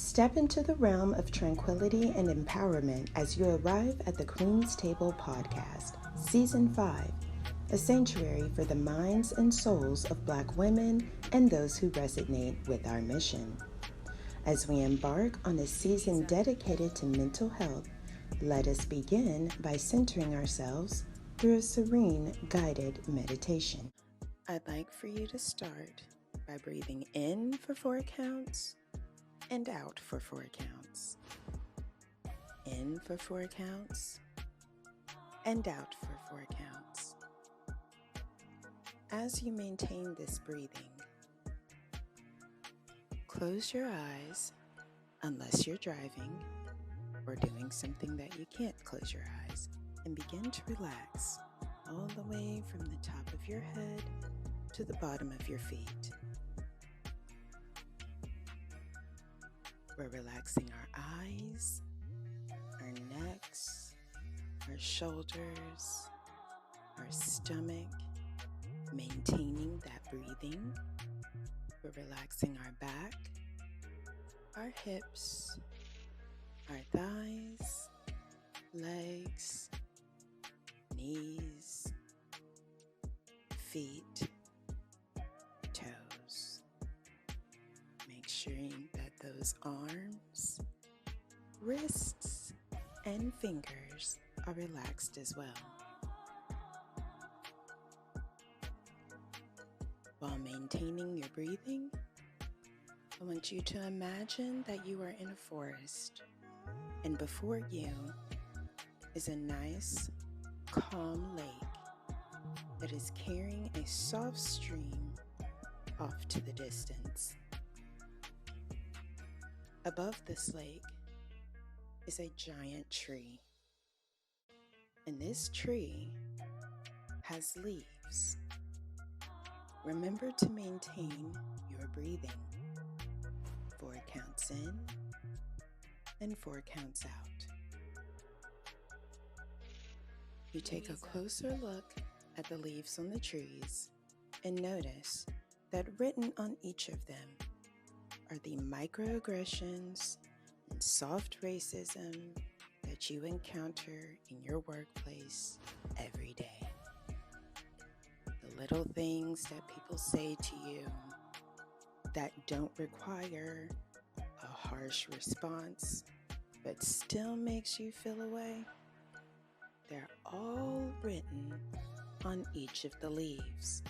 Step into the realm of tranquility and empowerment as you arrive at the Queen's Table Podcast, Season 5, a sanctuary for the minds and souls of Black women and those who resonate with our mission. As we embark on a season dedicated to mental health, let us begin by centering ourselves through a serene, guided meditation. I'd like for you to start by breathing in for 4 counts and out for 4 counts. In for 4 counts and out for 4 counts. As you maintain this breathing, close your eyes unless you're driving or doing something that you can't close your eyes, and begin to relax all the way from the top of your head to the bottom of your feet. We're relaxing our eyes, our necks, our shoulders, our stomach, maintaining that breathing. We're relaxing our back, our hips, our thighs, legs, knees, feet, toes. Make sure that those arms, wrists, and fingers are relaxed as well. While maintaining your breathing, I want you to imagine that you are in a forest, and before you is a nice, calm lake that is carrying a soft stream off to the distance. Above this lake is a giant tree, and this tree has leaves. Remember to maintain your breathing. 4 counts in and 4 counts out. You take a closer look at the leaves on the trees and notice that written on each of them are the microaggressions and soft racism that you encounter in your workplace every day. The little things that people say to you that don't require a harsh response but still makes you feel away, they're all written on each of the leaves.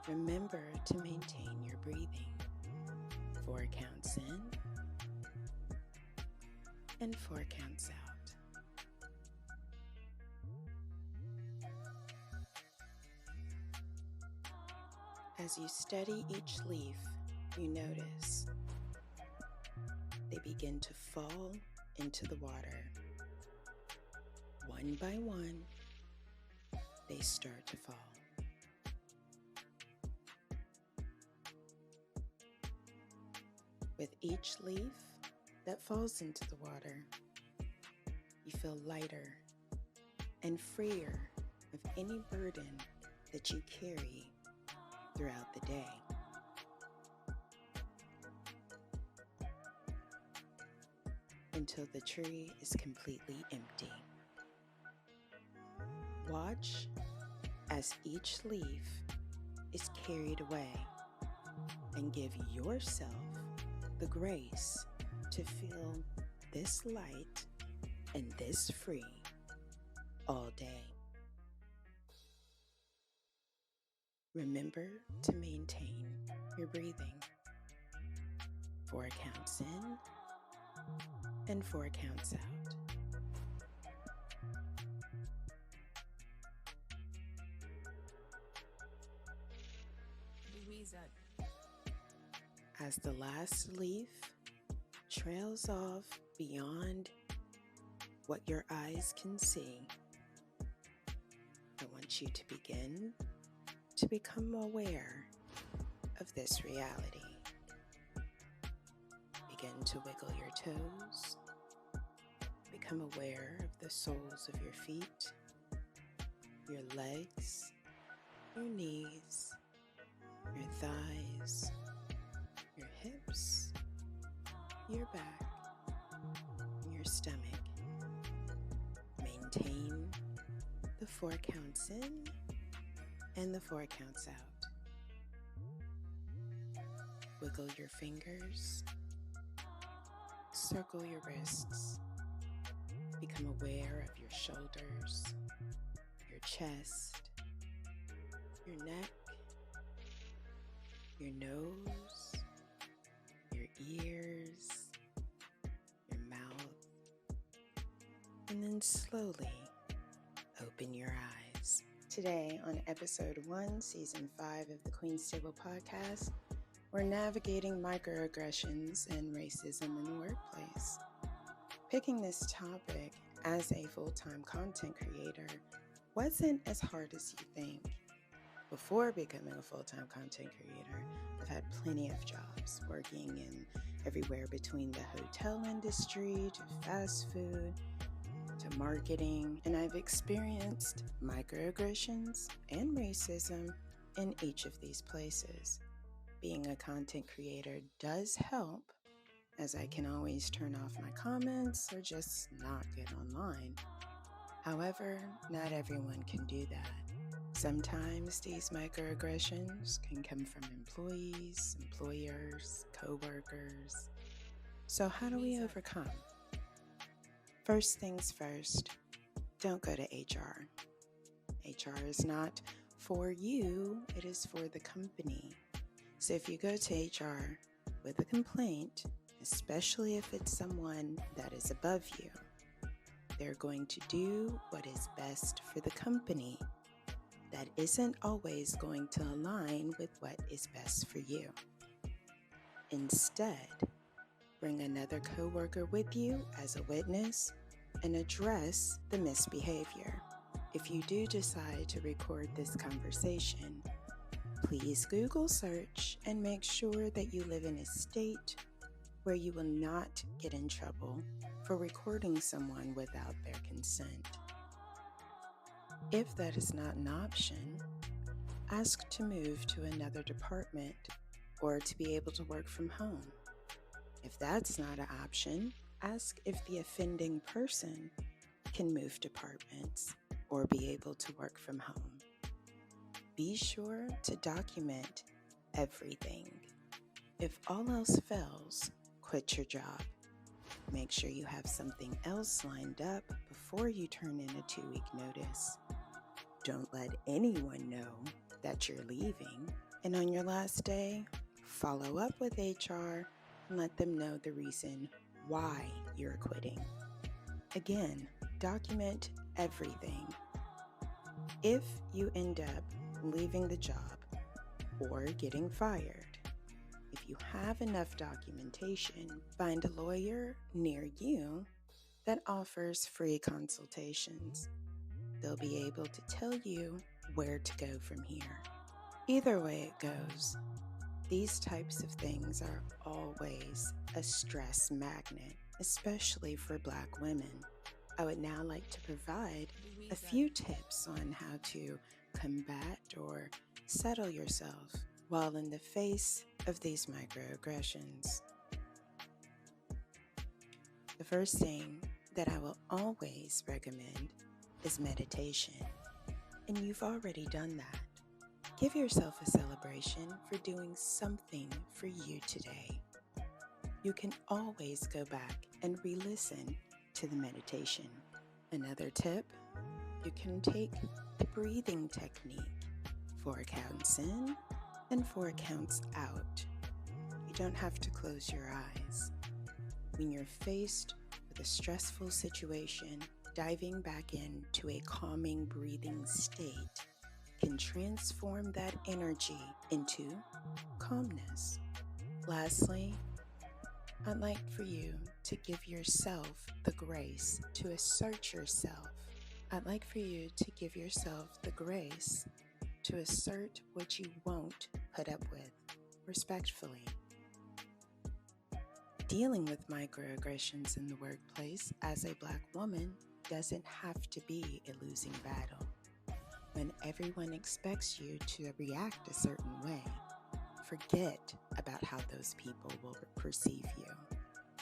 Remember to maintain your breathing. 4 counts in and 4 counts out. As you study each leaf, you notice they begin to fall into the water. One by one, they start to fall. With each leaf that falls into the water, you feel lighter and freer of any burden that you carry throughout the day. Until the tree is completely empty. Watch as each leaf is carried away, and give yourself the grace to feel this light and this free all day. Remember to maintain your breathing. 4 counts in and 4 counts out. As the last leaf trails off beyond what your eyes can see, I want you to begin to become aware of this reality. Begin to wiggle your toes. Become aware of the soles of your feet, your legs, your knees, your thighs, your hips, your back, your stomach. Maintain the 4 counts in and the 4 counts out. Wiggle your fingers, circle your wrists, become aware of your shoulders, your chest, your neck, your nose, your ears, your mouth, and then slowly open your eyes. Today on episode 1, season 5 of the Queen's Table podcast, we're navigating microaggressions and racism in the workplace. Picking this topic as a full-time content creator wasn't as hard as you think. Before becoming a full-time content creator, I've had plenty of jobs working in everywhere between the hotel industry to fast food to marketing, and I've experienced microaggressions and racism in each of these places. Being a content creator does help, as I can always turn off my comments or just not get online. However, not everyone can do that. Sometimes these microaggressions can come from employees, employers, co-workers. So how do we overcome? First things first, don't go to HR. HR is not for you, it is for the company. So if you go to HR with a complaint, especially if it's someone that is above you, they're going to do what is best for the company. That isn't always going to align with what is best for you. Instead, bring another coworker with you as a witness and address the misbehavior. If you do decide to record this conversation, please Google search and make sure that you live in a state where you will not get in trouble for recording someone without their consent. If that is not an option, ask to move to another department or to be able to work from home. If that's not an option, ask if the offending person can move departments or be able to work from home. Be sure to document everything. If all else fails, quit your job. Make sure you have something else lined up before you turn in a 2-week notice. Don't let anyone know that you're leaving. And on your last day, follow up with HR and let them know the reason why you're quitting. Again, document everything. If you end up leaving the job or getting fired, if you have enough documentation, find a lawyer near you that offers free consultations. They'll be able to tell you where to go from here. Either way it goes, these types of things are always a stress magnet, especially for Black women. I would now like to provide a few tips on how to combat or settle yourself while in the face of these microaggressions. The first thing that I will always recommend is meditation. And you've already done that. Give yourself a celebration for doing something for you today. You can always go back and re-listen to the meditation. Another tip, you can take the breathing technique, 4 counts in and 4 counts out. You don't have to close your eyes. When you're faced with a stressful situation, diving back into a calming breathing state can transform that energy into calmness. Lastly, I'd like for you to give yourself the grace to assert yourself. I'd like for you to give yourself the grace to assert what you won't put up with respectfully. Dealing with microaggressions in the workplace as a Black woman doesn't have to be a losing battle. When everyone expects you to react a certain way, forget about how those people will perceive you.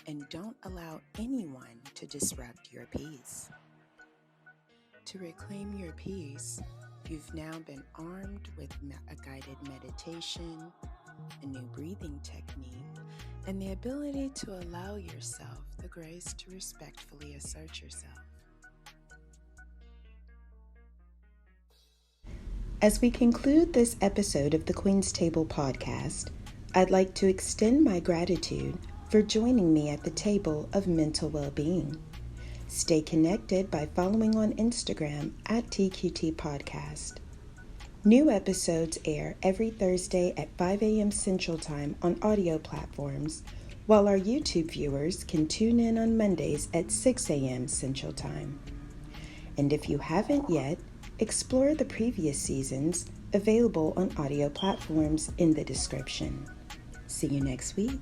and don't allow anyone to disrupt your peace. To reclaim your peace, you've now been armed with a guided meditation, a new breathing technique, and the ability to allow yourself the grace to respectfully assert yourself. As we conclude this episode of the Queen's Table podcast, I'd like to extend my gratitude for joining me at the table of mental well-being. Stay connected by following on Instagram at TQT Podcast. New episodes air every Thursday at 5 a.m. Central Time on audio platforms, while our YouTube viewers can tune in on Mondays at 6 a.m. Central Time. And if you haven't yet, explore the previous seasons available on audio platforms in the description. See you next week.